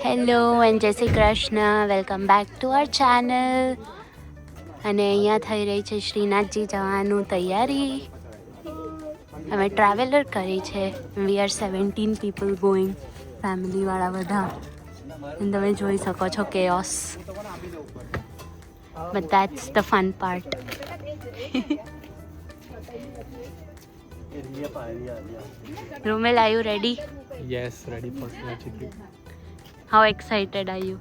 Hello and જય Shri Krishna, welcome back to our channel. અને અહીંયા થઈ રહી છે શ્રીનાથજી જવાનું તૈયારી. અમે ટ્રાવેલર કરી છે. વી આર 17 પીપલ ગોઈંગ, ફેમિલીવાળા બધા. અને તમે જોઈ શકો છો chaos, but that's the fun part. Romel, are you ready? Yes, ready for Snow. How excited are you?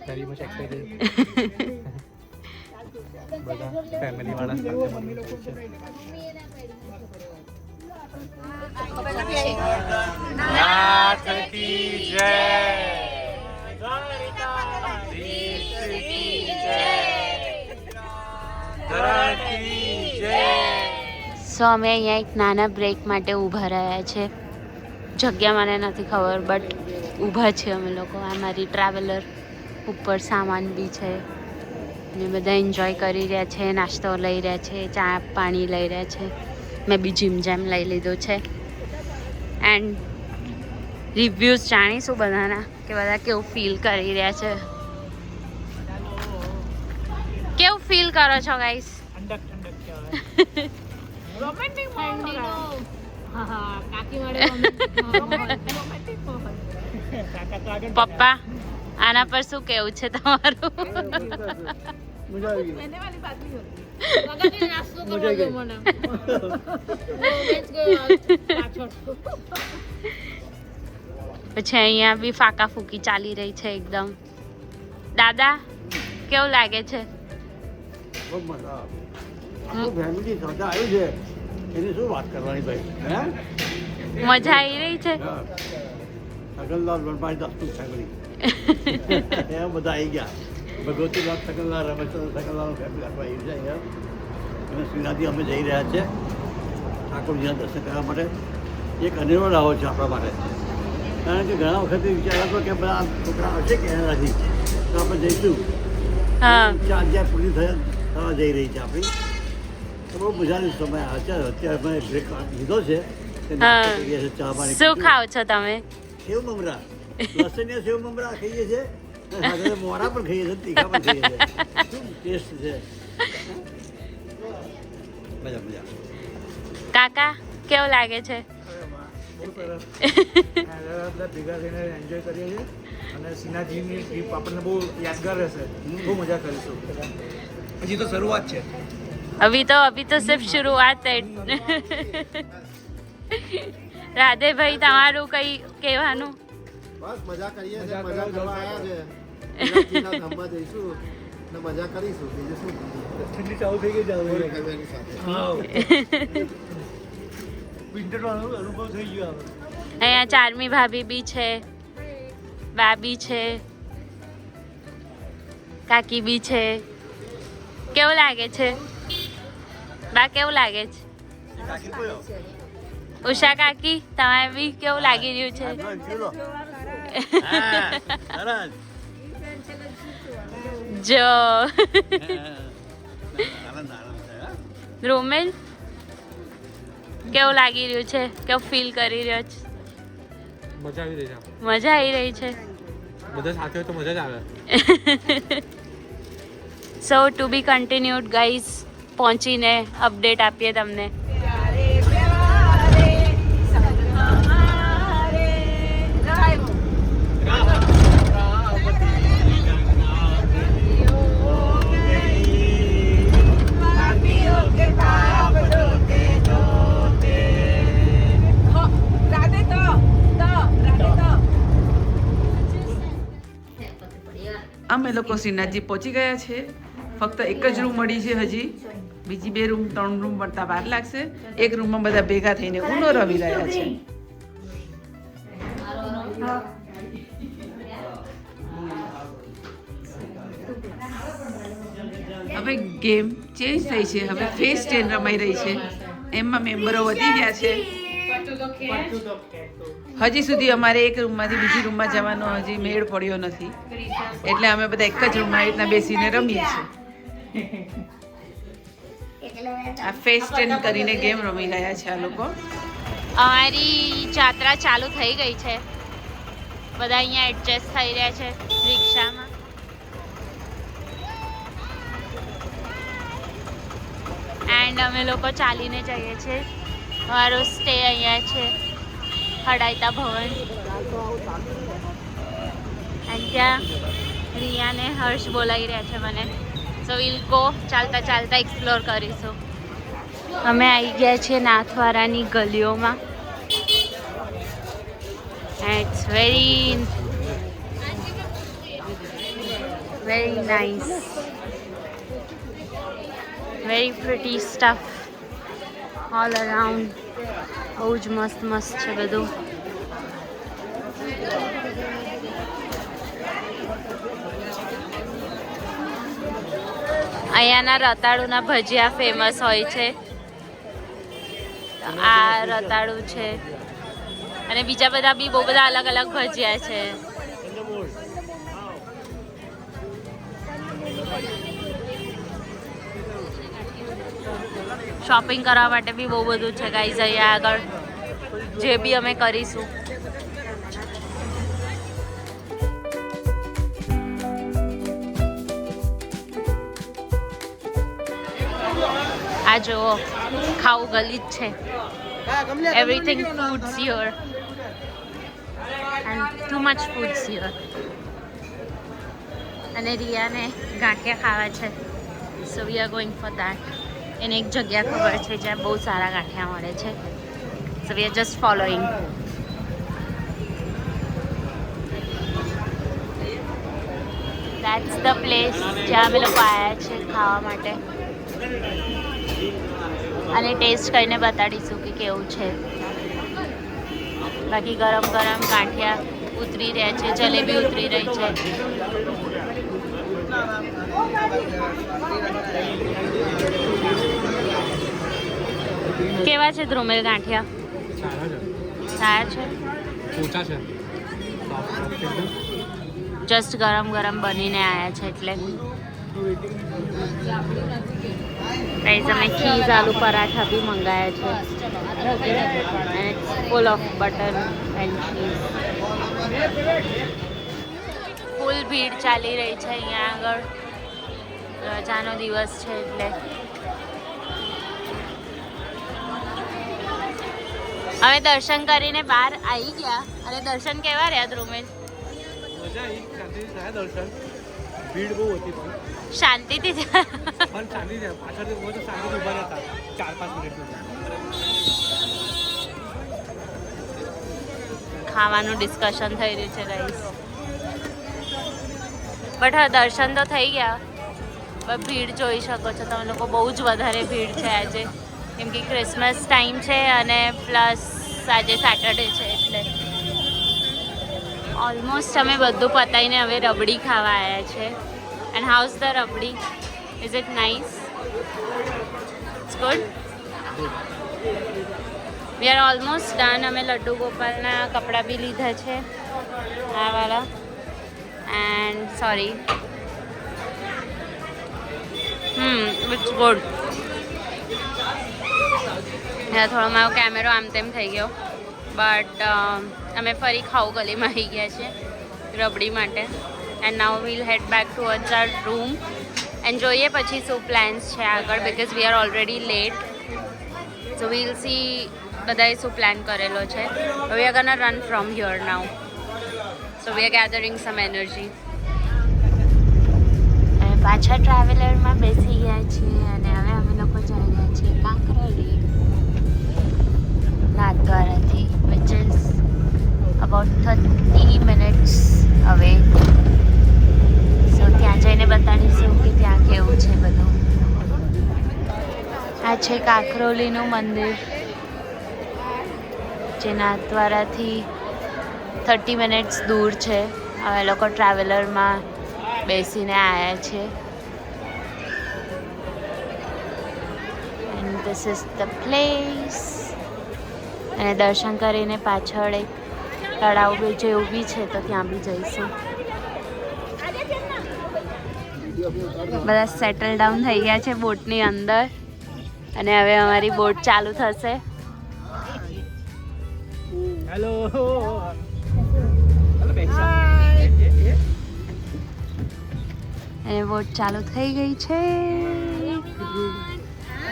Very much excited. બધા ફેમિલી વાળા સાથે મળીને છે. નાથ કી જય, દ્વારિકાધીશ કી જય, ધરણ કી જય. સો અમે અહીંયા એક નાના બ્રેક માટે ઊભા રહ્યા છે. જગ્યા મને નથી ખબર, બટ ઊભા છે અમે લોકો. આ મારી ટ્રાવેલર, ઉપર સામાન બી છે. અને બધા એન્જોય કરી રહ્યા છે, નાસ્તો લઈ રહ્યા છે, ચા પાણી લઈ રહ્યા છે. મેં બી જીમ જેમ લઈ લીધું છે. એન્ડ રિવ્યૂઝ જાણીશું બધાના, કે બધા કેવું ફીલ કરી રહ્યા છે. કેવું ફીલ કરો છો ગાઈસ? રોમેન્ટિક પપ્પા, આના પર શું કેવું છે તમારું? પછી અહીંયા બી ફાકા ફૂકી ચાલી રહી છે એકદમ. દાદા, કેવું લાગે છે? ફેમિલી સાથે આવ્યું છે એની શું વાત કરવાની ભાઈ? મજા આવી રહી છે. સગનલાલ વનપાઈ દસ્તુ ફેમિલી એમ બધા આવી ગયા. ભગવતીલાલ સગનલાલ, રમેશચંદ્ર સગનલાલ ફેમિલી આખું આવ્યું છે અહીંયા. અને શ્રીનાથજી અમે જઈ રહ્યા છે ઠાકોરજીના દર્શન કરવા માટે. એક અનેરો લાવો છે આપણા માટે, કારણ કે ઘણા વખતે વિચાર હતો કે બધા છોકરા આવશે કે એનાથી તો આપણે જઈશું. હા, જ્યાં પૂરી થવા જઈ રહી છે આપણી, તો બહુ મજાનો સમય આવે છે. અત્યારે મેં બ્રેક લીધો છે. ચા પાણી શું ખાઓ છો તમે? સેવ મમરા, લસણિયા સેવ મમરા ખાઈએ છીએ, સાથે મોરા પણ ખાઈએ છીએ, તીખા પણ ખાઈએ છીએ. શું ટેસ્ટ છે! મજા મજા. કાકા, કેવું લાગે છે? બધા ભેગા થઈને એન્જોય કરીએ છીએ અને શ્રીનાથજીની ટ્રીપ આપણને બહુ યાદગાર રહેશે. બહુ મજા કરીશું. હજી તો શરૂઆત છે. અભી તો સિર્ફ शुरुआत है. રાધે ભાઈ, તમારું કઈ કહેવાનું? બસ મજા કરીએ છીએ, મજા કરવા આવ્યા છે. શ્રીનાથજીના ધામમાં જઈશું અને મજા કરીશું. બીજું શું? ઠંડી ચાલુ થઈ ગઈ ફૂલ ફેમિલી સાથે. વિન્ટરનો અનુભવ થઈ ગયો હવે. અહીંયા ચારમી ભાભી બી છે, બાબી છે, કાકી બી છે. કેવું લાગે છે બા? કેવું લાગે છે? ઉષા કાકી, તમારે બી કેવું લાગી રહ્યું છે? જો રોમેલ, કેવું લાગી રહ્યું છે? કેવું ફીલ કરી રહ્યો છે? મજા આવી રહી છે. મજા આવી રહી છે. બધા સાથે હોય તો મજા જ આવે. સો ટુ બી કન્ટિન્યુડ ગાઈઝ. પહોંચીને અપડેટ આપીએ તમને. અમે લોકો શ્રીનાથજી પહોંચી ગયા છે. ફક્ત એક જ રૂમ મળી છે હજી. બીજી 2 રૂમ 3 રૂમ મળતા વાર લાગશે. એક રૂમમાં બધા ભેગા થઈને ઊનો રમી રહ્યા છે. હવે ગેમ ચેન્જ થઈ છે. હવે ફેસ 10 રમાઈ રહી છે. એમાં મેમ્બરો વધી ગયા છે. હજી સુધી અમારે એક રૂમમાંથી બીજી રૂમમાં જવાનો હજી મેળ પડ્યો નથી, એટલે અમે બધા એક જ રૂમમાં રીતના બેસીને રમીએ છીએ. આ ફેસ 10 કરીને ગેમ રમી રહ્યા છે આ લોકો. અમારી જાત્રા ચાલુ થઈ ગઈ છે. બધા અહીંયા એડજસ્ટ થઈ રહ્યા છે રિક્ષામાં. એન્ડ અમે લોકો ચાલીને જઈએ છીએ. અમારો સ્ટે અહીંયા છે હડાયતા ભવન. એન્ડ ત્યાં રિયાને હર્ષ બોલાવી રહ્યા છે મને. સો વિલ ગો, ચાલતા ચાલતા એક્સપ્લોર કરીશું. અમે આવી ગયા છીએ નાથવારાની ગલીઓમાં. It's very nice, very pretty stuff all around. બહુ જ મસ્ત મસ્ત છે બધું. અહીંયાના રતાળુના ભજીયા ફેમસ હોય છે. આ રતાળુ છે અને બીજા બધા બી બહુ બધા અલગ અલગ ભજીયા છે. શોપિંગ કરવા માટે બી બહુ બધું છે ગાઈઝ અહીંયા આગળ, જે બી અમે કરીશું. આ જુઓ, ખાવું ગલી જ છે. Everything foods here and too much foods here. અને રિયાને ગાંઠિયા ખાવા છે, so we are going for that. એને એક જગ્યા ખબર છે જ્યાં બહુ સારા ગાંઠિયા મળે છે, so we are just following. That's the place જ્યાં અમે લોકો આવ્યા છે ખાવા માટે. અને ટેસ્ટ કરીને બતાડીશું કે કેવું છે. બાકી ગરમ ગરમ ગાંઠિયા ઉતરી રહ્યા છે, જલેબી ઉતરી રહી છે. કેવા છે ધ્રુમેલ ગાંઠિયા? સારા છે. જસ્ટ ગરમ ગરમ બનીને આવ્યા છે એટલે. ગાઈઝ અમે ચીઝ આલુ પરાઠા બી મંગાયા છે and full of butter and cheese. Full ભીડ ચાલી રહી છે અહીંયા આગળ. રજાનો દિવસ છે એટલે. અમે દર્શન કરીને બહાર આવી ગયા. અને દર્શન કેવા રહ્યા ધ્રુમેલ? ભીડ બહુ હતી પણ શાંતિથી પણ ચાલી જાય પાછળથી બહુ શાંતિથી ઉભા રહેતા 4-5 મિનિટ સુધી. ખાવાનું ડિસ્કશન થઈ રહ્યું છે ગાઈસ. બટ હા, દર્શન તો થઈ ગયા. પણ ભીડ જોઈ શકો છો તમે લોકો, બહુ જ વધારે ભીડ છે આજે, કેમ કે ક્રિસમસ ટાઈમ છે અને પ્લસ આજે સેટરડે છે એટલે. ઓલમોસ્ટ અમે બધું પતાવીને હવે રબડી ખાવા આવ્યા છે. And how's the rabdi? Is it nice? It's good. We are almost done. અમે લડ્ડુ ગોપાલના કપડાં બી લીધા છે, આ વાળા. And sorry, it's good. થોડો મારો કેમેરો આમ તેમ થઈ ગયો, બટ અમે ફરી ખાઉ ગલીમાં આવી ગયા છે રબડી માટે. And now we'll head back towards our room and જોઈએ પછી શું પ્લાન્સ છે આગળ, because we are already late. So we'll see બધાએ શું પ્લાન કરેલો છે. We are gonna run from here now, so we are gathering some energy. અને પાછા ટ્રાવેલરમાં બેસી ગયા છીએ અને હવે અમે લોકો જઈ રહ્યા છીએ કાંકરોલી નાથદ્વારાથી, which is about 30 minutes away. So ત્યાં જઈને બતાડીશું કે ત્યાં કેવું છે બધું. આ છે કાંકરોલીનું મંદિર, જે નાથદ્વારાથી 30 મિનિટ્સ દૂર છે. અમે લોકો ટ્રાવેલરમાં બેસીને આવ્યા છે. And this is the place. અને દર્શન કરીને પાછળ એક તળાવ બી જેવું બી છે, તો ત્યાં બી જઈશું. બધા સેટલ ડાઉન થઈ ગયા છે બોટની અંદર અને હવે અમારી બોટ ચાલુ થશે. હેલો. બોટ ચાલુ થઈ ગઈ છે.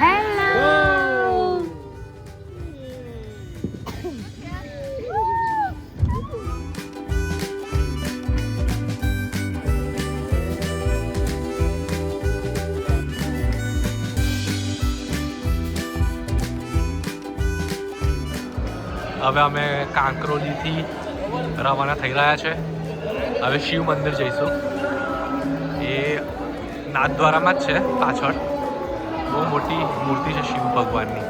હેલો. હવે અમે કાંકરોલીથી રવાના થઈ રહ્યા છે. હવે શિવ મંદિર જઈશું. એ નાથદ્વારામાં જ છે પાછળ. બહુ મોટી મૂર્તિ છે શિવ ભગવાનની.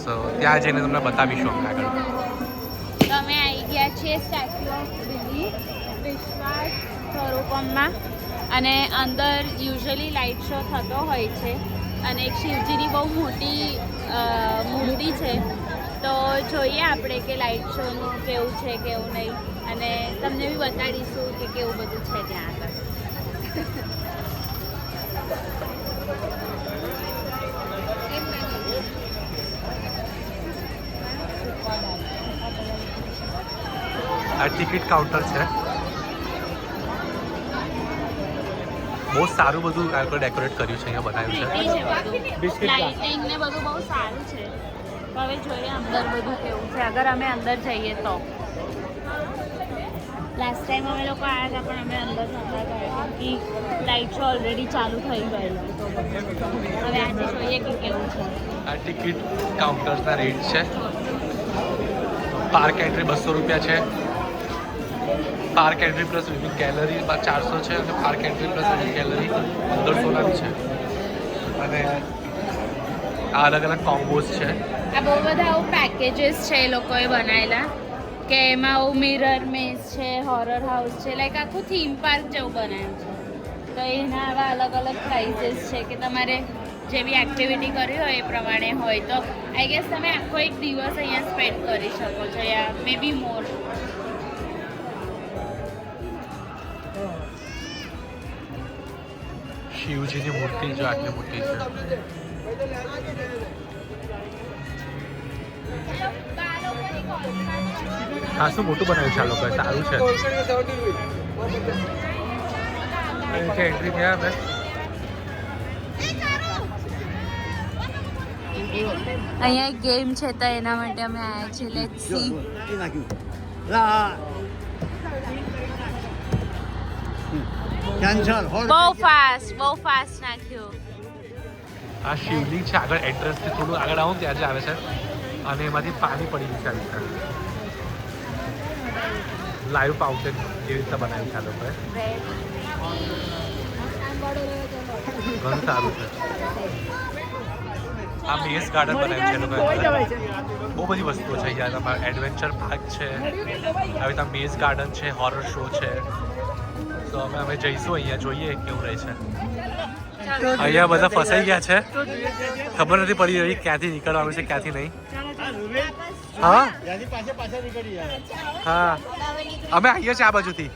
સો ત્યાં જઈને તમને બતાવીશું અમે આગળ. તો અમે આવી ગયા છીએ સ્ટેચ્યુ ઓફ બિલીફ વિશ્વાસ સ્વરૂપમમાં અને અંદર યુઝ્યુઅલી લાઇટ શો થતો હોય છે અને એક શિવજીની બહુ મોટી મૂર્તિ છે. તો જોઈએ આપણે કે લાઇટ શોનું કેવું છે કેવું નહીં અને તમને બી બતાડીશું કે કેવું બધું છે ત્યાં આગળ. આ ટિકિટ કાઉન્ટર છે. બહુ સારું બધું આગળ ડેકોરેટ કર્યું છે, અહીંયા બનાવ્યું છે. લાઇટિંગ ને બધું બહુ સારું છે. હવે જોઈએ અંદર બધું કેવું છે અગર અમે અંદર જઈએ તો. લાસ્ટ ટાઈમ અમે લોકો આવ્યા હતા પણ અમે અંદર નહોતા ગયા કે લાઇટ શો ઓલરેડી ચાલુ થઈ ગયેલો. હવે આજે જોઈએ કે કેવું છે. આ ટિકિટ કાઉન્ટરના રેટ છે. પાર્ક એન્ટ્રી 200 રૂપિયા છે. Park entry plus weaving gallery 400 છે અને park entry plus weaving gallery 1500 છે. અને આ અલગ અલગ કોમ્બોઝ છે. આ બહુ બધા આવું પેકેજીસ છે એ લોકોએ બનાવેલા કે એમાં આવું મિરર મેઝ છે, હોરર હાઉસ છે, લાઈક આખું થીમ પાર્ક જેવું બનાવ્યું છે. તો એના આવા અલગ અલગ પ્રાઇઝીસ છે કે તમારે જેવી એક્ટિવિટી કરવી હોય એ પ્રમાણે હોય. તો આઈ ગેસ તમે આખો એક દિવસ અહીંયા સ્પેન્ડ કરી શકો છો યા મે બી મોર. શિવજીની મૂર્તિ જો આટલી મોટી છે. ખાસું મોટું બનાવ્યું છે આ લોકોએ. સારું છે. અહીંથી એન્ટ્રી થયા અમે. અહીંયા એક ગેમ છે તો એના માટે અમે આવ્યા છીએ. Let's see. કેન્સર બહુ ફાસ્ટ નાખ્યું. આ શિવલિંગ છે. આગળ એન્ટ્રન્સથી થોડું આગળ આવું ત્યાં જ આવે છે અને એમાંથી પાણી પડી ગયું છે. આ રીતે લાઈવ ફાઉન્ટેન એવી રીતે બનાવ્યું છે આ લોકોએ. ઘણું સારું છે. આ મેઝ ગાર્ડન બનાવ્યું છે એ લોકોએ. બહુ બધી વસ્તુઓ છે અહીંયા. તમારે એડવેન્ચર પાર્ક છે, આવી રીતે મેઝ ગાર્ડન છે, હોરર શો છે. તો અમે જઈશું અહીંયા, જોઈએ કેવું રહે છે. અહીંયા બધા ફસાઈ ગયા છે. ખબર નથી પડી રહી ક્યાંથી નીકળવાનું છે ક્યાંથી નહીં. હા હા અમે આવીએ છીએ આ બાજુથી.